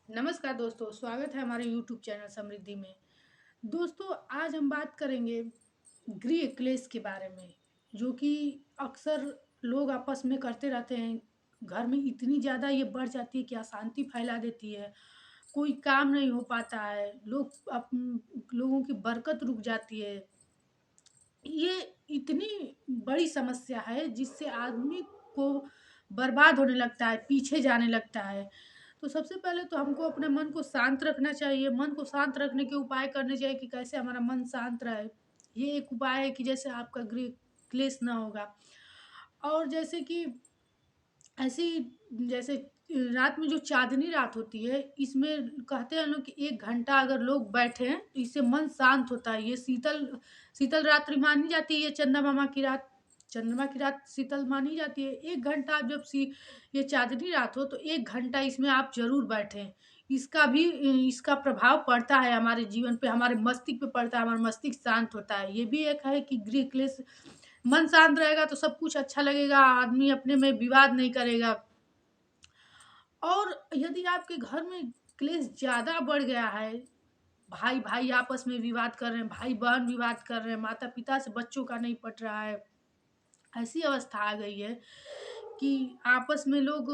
नमस्कार दोस्तों, स्वागत है हमारे YouTube चैनल समृद्धि में। दोस्तों, आज हम बात करेंगे गृह क्लेश के बारे में, जो कि अक्सर लोग आपस में करते रहते हैं। घर में इतनी ज़्यादा ये बढ़ जाती है कि अशांति फैला देती है, कोई काम नहीं हो पाता है, लोगों की बरकत रुक जाती है। ये इतनी बड़ी समस्या है जिससे आदमी को बर्बाद होने लगता है, पीछे जाने लगता है। तो सबसे पहले तो हमको अपने मन को शांत रखना चाहिए। मन को शांत रखने के उपाय करने चाहिए कि कैसे हमारा मन शांत रहे। ये एक उपाय है कि जैसे आपका गृह क्लेश ना होगा। और जैसे कि ऐसी जैसे रात में जो चाँदनी रात होती है, इसमें कहते हैं लोग कि 1 घंटा अगर लोग बैठें, तो इससे मन शांत होता है। ये शीतल शीतल रात्रि मानी जाती है, ये चंद्रमा की रात शीतल मानी जाती है। 1 घंटा आप जब ये चाँदनी रात हो, तो 1 घंटा इसमें आप ज़रूर बैठें। इसका प्रभाव पड़ता है हमारे जीवन पे, हमारे मस्तिष्क पे पड़ता है, हमारा मस्तिष्क शांत होता है। ये भी एक है कि गृह क्लेश मन शांत रहेगा तो सब कुछ अच्छा लगेगा, आदमी अपने में विवाद नहीं करेगा। और यदि आपके घर में क्लेश ज़्यादा बढ़ गया है, भाई-भाई आपस में विवाद कर रहे हैं, भाई-बहन विवाद कर रहे हैं, माता-पिता से बच्चों का नहीं पट रहा है, ऐसी अवस्था आ गई है कि आपस में लोग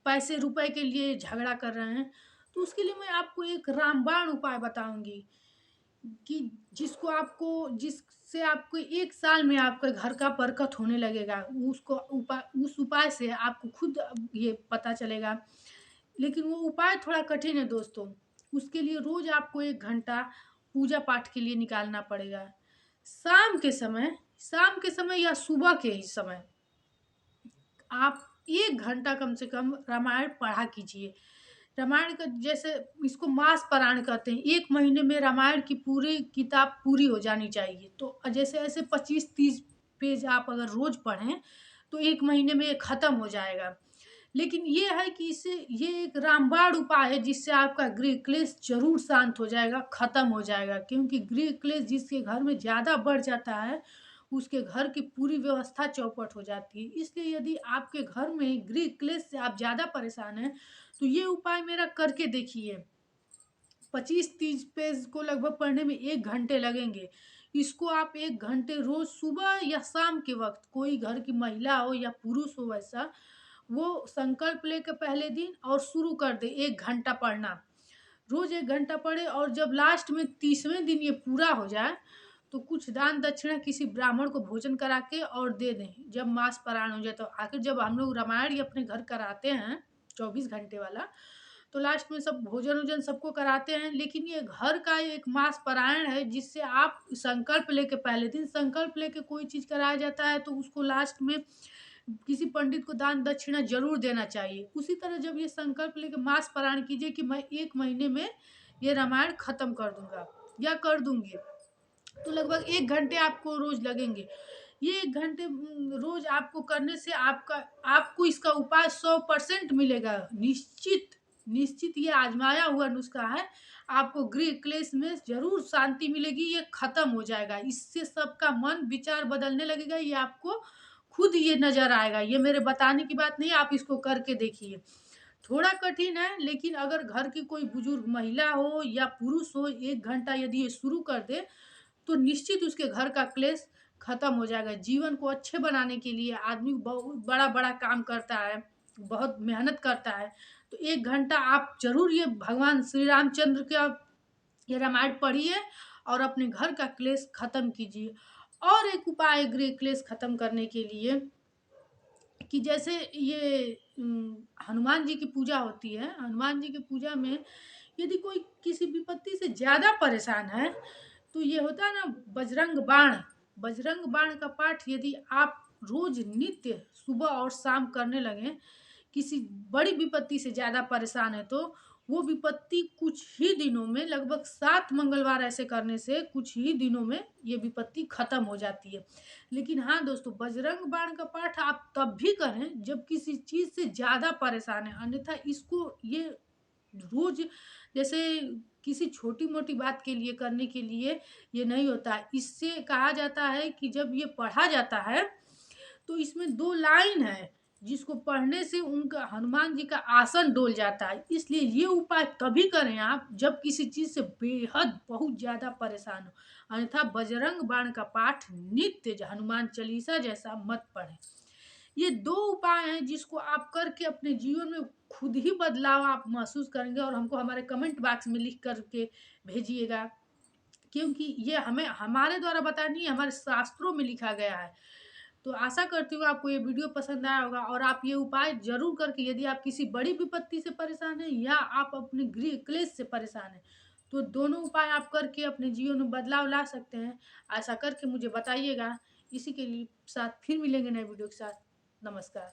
पैसे रुपए के लिए झगड़ा कर रहे हैं, तो उसके लिए मैं आपको एक रामबाण उपाय बताऊँगी कि जिससे आपको 1 साल में आपके घर का बरकत होने लगेगा। उस उपाय से आपको खुद ये पता चलेगा। लेकिन वो उपाय थोड़ा कठिन है दोस्तों। उसके लिए रोज़ आपको 1 घंटा पूजा-पाठ के लिए निकालना पड़ेगा। शाम के समय या सुबह के ही समय आप 1 घंटा कम से कम रामायण पढ़ा कीजिए। रामायण का जैसे इसको मास पारायण कहते हैं। 1 महीने में रामायण की पूरी किताब पूरी हो जानी चाहिए। तो जैसे ऐसे 25-30 पेज आप अगर रोज़ पढ़ें, तो 1 महीने में ये खत्म हो जाएगा। लेकिन ये है कि ये एक रामबाण उपाय है जिससे आपका गृह क्लेश ज़रूर शांत हो जाएगा, खत्म हो जाएगा। क्योंकि गृह क्लेश जिसके घर में ज़्यादा बढ़ जाता है, उसके घर की पूरी व्यवस्था चौपट हो जाती है। इसलिए यदि आपके घर में गृह क्लेश से आप ज़्यादा परेशान हैं, तो ये उपाय मेरा करके देखिए। 25-30 पेज को लगभग पढ़ने में 1 घंटे लगेंगे। इसको आप 1 घंटे रोज़ सुबह या शाम के वक़्त, कोई घर की महिला हो या पुरुष हो वैसा, वो संकल्प लेके पहले दिन और शुरू कर दे 1 घंटा पढ़ना। रोज़ 1 घंटा पढ़े और जब लास्ट में 30वें दिन ये पूरा हो जाए, तो कुछ दान दक्षिणा किसी ब्राह्मण को भोजन करा के और दे दें। जब मास पारायण हो जाए तो आखिर जब हम लोग रामायण ही अपने घर कराते हैं 24 घंटे वाला, तो लास्ट में सब भोजन-वोजन सबको कराते हैं। लेकिन ये घर का एक मास पारायण है जिससे आप संकल्प लेके पहले दिन संकल्प लेके कोई चीज़ कराया जाता है, तो उसको लास्ट में किसी पंडित को दान दक्षिणा ज़रूर देना चाहिए। उसी तरह जब ये संकल्प लेके मास पारायण कीजिए कि मैं 1 महीने में ये रामायण खत्म कर दूँगा या कर दूँगी, तो लगभग 1 घंटे आपको रोज़ लगेंगे। ये 1 घंटे रोज़ आपको करने से आपको इसका उपाय 100% मिलेगा। निश्चित ये आज़माया हुआ नुस्खा है। आपको गृह क्लेश में ज़रूर शांति मिलेगी, ये खत्म हो जाएगा। इससे सबका मन विचार बदलने लगेगा, ये आपको खुद ये नज़र आएगा। ये मेरे बताने की बात नहीं है, आप इसको करके देखिए। थोड़ा कठिन है, लेकिन अगर घर की कोई बुजुर्ग महिला हो या पुरुष हो, 1 घंटा यदि ये शुरू कर दे, तो निश्चित उसके घर का क्लेश खत्म हो जाएगा। जीवन को अच्छे बनाने के लिए आदमी बहुत बड़ा-बड़ा काम करता है, बहुत मेहनत करता है। तो 1 घंटा आप ज़रूर ये भगवान श्री रामचंद्र का ये रामायण पढ़िए और अपने घर का क्लेश खत्म कीजिए। और एक उपाय है गृह क्लेश खत्म करने के लिए कि जैसे ये हनुमान जी की पूजा होती है। हनुमान जी की पूजा में यदि कोई किसी विपत्ति से ज़्यादा परेशान है, तो ये होता है ना बजरंग बाण का पाठ यदि आप रोज नित्य सुबह और शाम करने लगें, किसी बड़ी विपत्ति से ज़्यादा परेशान है, तो वो विपत्ति कुछ ही दिनों में, लगभग 7 मंगलवार ऐसे करने से कुछ ही दिनों में ये विपत्ति खत्म हो जाती है। लेकिन हाँ दोस्तों, बजरंग बाण का पाठ आप तब भी करें जब किसी चीज़ से ज़्यादा परेशान है, अन्यथा इसको ये रोज जैसे किसी छोटी-मोटी बात के लिए करने के लिए ये नहीं होता है। इससे कहा जाता है कि जब ये पढ़ा जाता है, तो इसमें 2 लाइन है। जिसको पढ़ने से उनका हनुमान जी का आसन डोल जाता है। इसलिए ये उपाय तभी करें आप जब किसी चीज़ से बेहद बहुत ज़्यादा परेशान हो। अन्यथा बजरंग बाण का पाठ नित्य हनुमान चालीसा जैसा मत पढ़ें। ये 2 उपाय हैं जिसको आप करके अपने जीवन में खुद ही बदलाव आप महसूस करेंगे और हमको हमारे कमेंट बॉक्स में लिख कर के भेजिएगा। क्योंकि ये हमें हमारे द्वारा बताया नहीं है, हमारे शास्त्रों में लिखा गया है। तो आशा करती हूँ आपको ये वीडियो पसंद आया होगा और आप ये उपाय ज़रूर करके, यदि आप किसी बड़ी विपत्ति से परेशान हैं या आप अपने गृह क्लेश से परेशान हैं, तो दोनों उपाय आप करके अपने जीवन में बदलाव ला सकते हैं। ऐसा करके मुझे बताइएगा। इसी के लिए साथ फिर मिलेंगे नए वीडियो के साथ। नमस्कार।